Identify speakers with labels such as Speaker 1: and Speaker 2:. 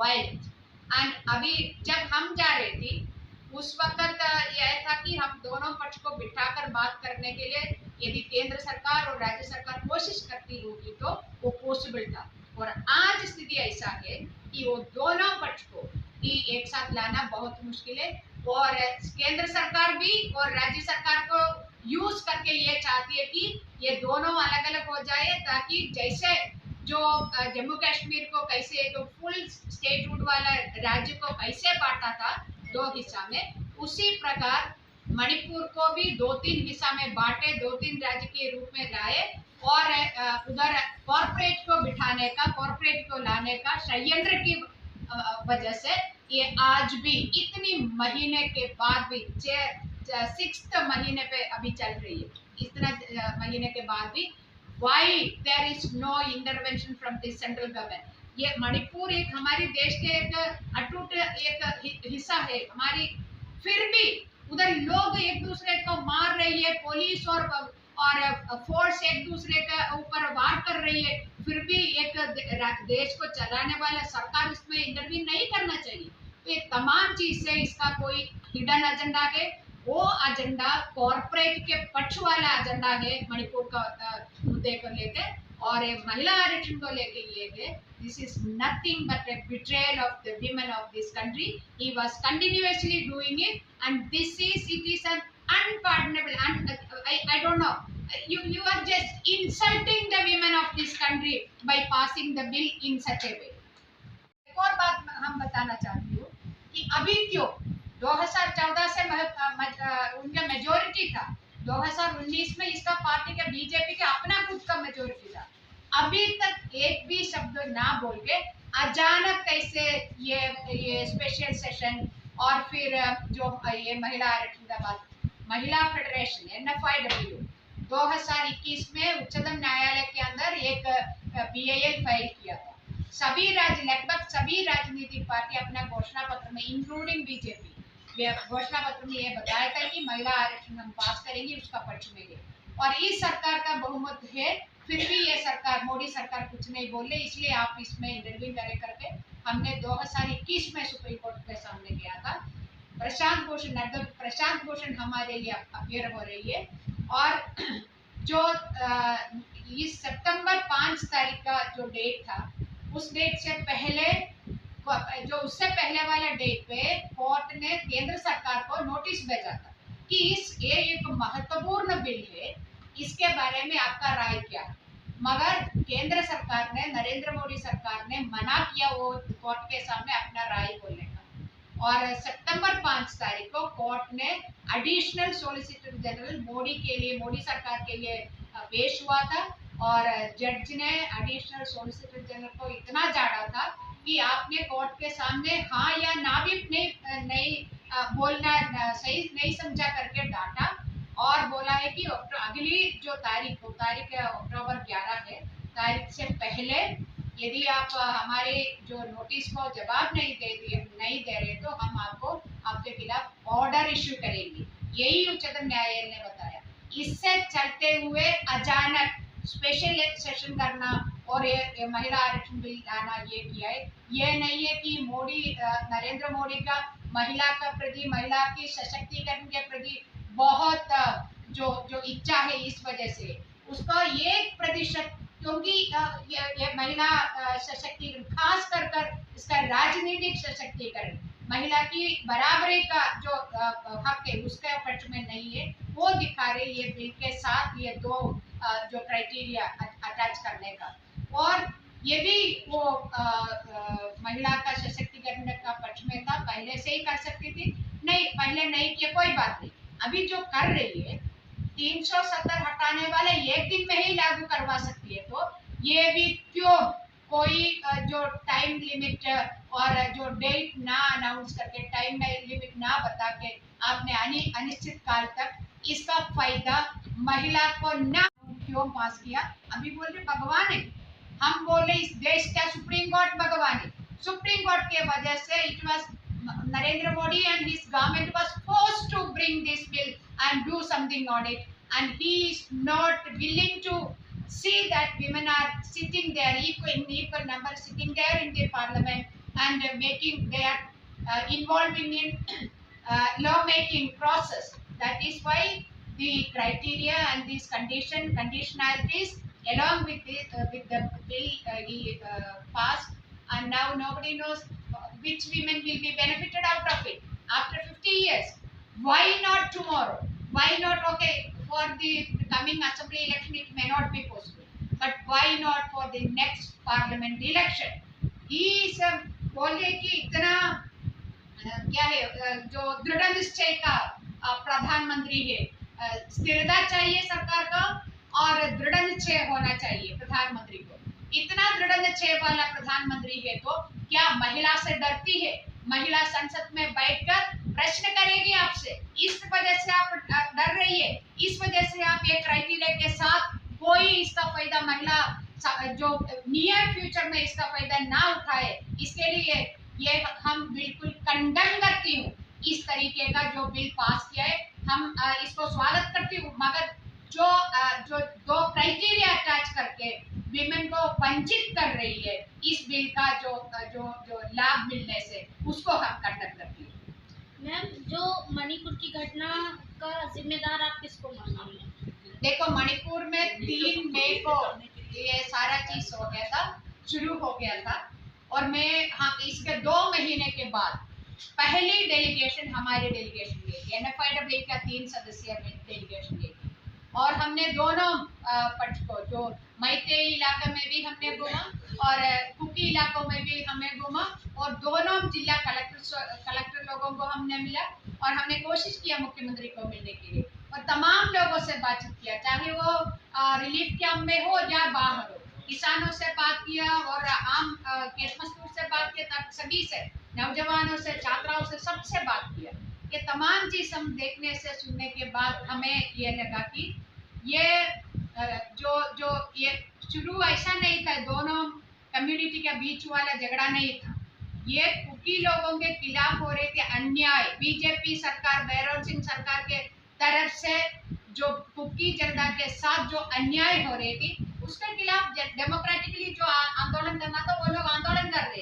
Speaker 1: violence. And अभी जब हम जा रहे थे उस वक्त यह था कि हम दोनों पक्ष को बिठाकर बात करने के लिए यदि केंद्र सरकार और राज्य सरकार कोशिश करती होगी तो वो पॉसिबल था। और आज स्थिति ऐसा है कि वो दोनों पक्ष को ही एक साथ लाना बहुत मुश्किल है, और केंद्र सरकार भी और राज्य सरकार को यूज करके ये चाहती है कि ये दोनों अलग अलग हो जाए, ताकि जैसे जो जम्मू कश्मीर को कैसे एक फुल स्टेटहुड वाला राज्य को कैसे बांटा था दो हिस्सा में, उसी प्रकार मणिपुर को भी दो तीन हिस्सा में बांटे, दो तीन राज्य के रूप में लाए, और उधर कॉर्पोरेट को बिठाने का, कॉर्पोरेट को लाने का षड्यंत्र की वजह से ये आज भी इतनी महीने के बाद भी 6th महीने पे अभी चल रही है, इतना महीने के बाद भी why there is no intervention from the central government. ये मणिपुर एक हमारे देश के एक अटूट एक हिस्सा है हमारी, फिर भी उधर लोग एक दूसरे को मार रही है, पुलिस और फोर्स एक दूसरे के ऊपर वार कर रही है, फिर भी एक देश को चलाने वाला सरकार इसमें इंटरवीन नहीं करना चाहिए। तो ये तमाम चीज से इसका कोई हिडन एजेंडा है, वो एजेंडा कॉर्पोरेट के पक्ष वाला एजेंडा है मणिपुर का मुद्दे को लेके, और महिला आरक्षण को लेके ये है, this is nothing but a betrayal of the women of this country. He was continuously doing it, and this is, it is an unpardonable, and I don't know, you are just insulting the women of this country by passing the bill in such a way. एक और बात हम बताना चाहती हूँ कि अभी क्यों 2014 से उनका मेजोरिटी था, 2019 में इसका पार्टी का बीजेपी का अपना खुद का मेजोरिटी था, अभी तक एक भी शब्द ना बोल के अचानक कैसे ये स्पेशल सेशन, और फिर जो ये महिला आरक्षण का बात, महिला फेडरेशन NFIW 2021 में उच्चतम न्यायालय के अंदर एक BIL फाइल किया था। लगभग सभी राजनीतिक पार्टी अपना घोषणा पत्र में, इंक्लूडिंग बीजेपी, घोषणा पत्र में ये बताया था कि महिला आरक्षण हम पास करेंगे, उसका पक्ष में है, और इस सरकार का बहुमत है, फिर भी ये सरकार, मोदी सरकार कुछ नहीं बोल रही, इसलिए आप इसमें इंटरव्यू करे करके हमने 2021 में सुप्रीम कोर्ट के सामने गया था। प्रशांत भूषण हमारे लिए अपियर हो रही है, और जो इस सितंबर 5 तारीख का जो डेट था, उस डेट से पहले, जो उससे पहले वाला डेट पे कोर्ट ने केंद्र सरकार को नोटिस भेजा था कि ये एक महत्वपूर्ण बिल है, इसके बारे में आपका राय क्या है, मगर केंद्र सरकार ने, नरेंद्र मोदी सरकार ने मना किया वो कोर्ट के सामने अपना राय बोलने का। और सितंबर 5 तारीख को कोर्ट ने एडिशनल सॉलिसिटर जनरल मोदी सरकार के लिए पेश हुआ था, और जज ने एडिशनल सॉलिसिटर जनरल को इतना झाड़ा था कि आपने कोर्ट के सामने हाँ या ना भी नहीं बोलना सही नहीं समझा करके डांटा, और बोला है कि अगली जो तारीख अक्टूबर 11 है, तारीख से पहले यदि आप हमारे जो नोटिस को जवाब नहीं दे रहे तो हम आपके खिलाफ ऑर्डर इश्यू करेंगे, यही उच्चतम न्यायालय ने बताया। इससे चलते हुए अचानक स्पेशल सेशन करना और ये महिला आरक्षण बिल लाना, ये किया है। ये नहीं है कि नरेंद्र मोदी का महिला के प्रति, महिला की सशक्तिकरण के प्रति बहुत जो इच्छा है, इस वजह से उसका 1%, क्योंकि ये महिला सशक्तिकरण, खास कर इसका राजनीतिक सशक्तिकरण, महिला की बराबरी का जो हक है उसके पक्ष में नहीं है, वो दिखा रहे ये बिल के साथ ये दो जो क्राइटेरिया अटैच करने का। और यदि वो महिला का सशक्तिकरण का पक्ष में था, पहले से ही कर सकती थी, नहीं पहले नहीं किया, कोई बात नहीं, अभी जो कर रही है 370 हटाने वाले एक दिन में ही लागू करवा सकती है, तो ये भी क्यों कोई जो टाइम लिमिट और जो डेट ना अनाउंस करके, टाइम लिमिट ना बता के आपने अनिश्चित काल तक इसका फायदा महिला को ना क्यों पास किया? अभी बोल रहे भगवान है, हम बोल रहे इस देश का सुप्रीम कोर्ट भगवान है। सुप्रीम कोर्ट के वजह से it was Narendra Modi and his government was forced to bring this bill and do something on it, and he is not willing to see that women are sitting there in equal number, sitting there in the parliament, and making their involving in law making process. That is why the criteria and these conditionalities along with the bill he passed, and now nobody knows which women will be benefited out of it after 50 years. Why not tomorrow? Why not? Okay, for the coming assembly election it may not be possible, but why not for the next parliament election? He बोले कि इतना क्या है जो दृढ़ निश्चय का प्रधानमंत्री है, स्थिरता चाहिए सरकार का और दृढ़ निश्चय होना चाहिए प्रधानमंत्री को। इतना दृढ़ निश्चय वाला प्रधानमंत्री है तो क्या महिला से डरती है? महिला संसद में बैठकर प्रश्न करेगी आपसे, इस वजह से आप डर रही है, इस वजह से आप ये क्राइटेरिया के साथ कोई इसका फायदा महिला जो नियर फ्यूचर में इसका फायदा ना उठाए, इसके लिए ये हम बिल्कुल कंडम करती हूँ। इस तरीके का जो बिल पास किया है हम इसको स्वागत करती हूँ, मगर जो दो क्राइटेरिया अटैच करके विमेन को वंचित कर रही है इस बिल का जो जो जो लाभ मिलने से, उसको हम कंडम करती हूँ।
Speaker 2: मैम, जो मणिपुर की घटना का जिम्मेदार आप किसको मानेंगे?
Speaker 1: देखो, मणिपुर में 3 मई को ये सारा चीज हो गया था, शुरू हो गया था, और मैं इसके 2 महीने के बाद पहली डेलीगेशन हमारी डेलीगेशन गई थी, NFIW का 3 सदस्यीय डेलीगेशन गई थी, और हमने दोनों पक्ष को, जो मैतेई इलाके में भी हमने घूमा और कुकी इलाकों में भी हमें घूमा, और दोनों जिला कलेक्टर लोगों को हमने मिला, और हमने कोशिश किया मुख्यमंत्री को मिलने के लिए, और तमाम लोगों से बातचीत किया, चाहे वो रिलीफ कैंप में हो या बाहर हो। किसानों से बात किया और आम खेत मजदूर से बात किया, सभी से, नौजवानों से, छात्राओं से, सबसे बात किया। ये तमाम चीज हम देखने से सुनने के बाद हमें ये लगा कि ये जो ये शुरू ऐसा नहीं था, दोनों कम्युनिटी के बीच वाला झगड़ा नहीं था, ये कुकी लोगों के खिलाफ हो रहे थे अन्याय। बीजेपी सरकार, बैरोन सिंह सरकार के तरफ से जो कुकी जनता के साथ जो अन्याय हो रही थी उसके खिलाफ डेमोक्रेटिकली जो आंदोलन करना था वो लोग आंदोलन कर रहे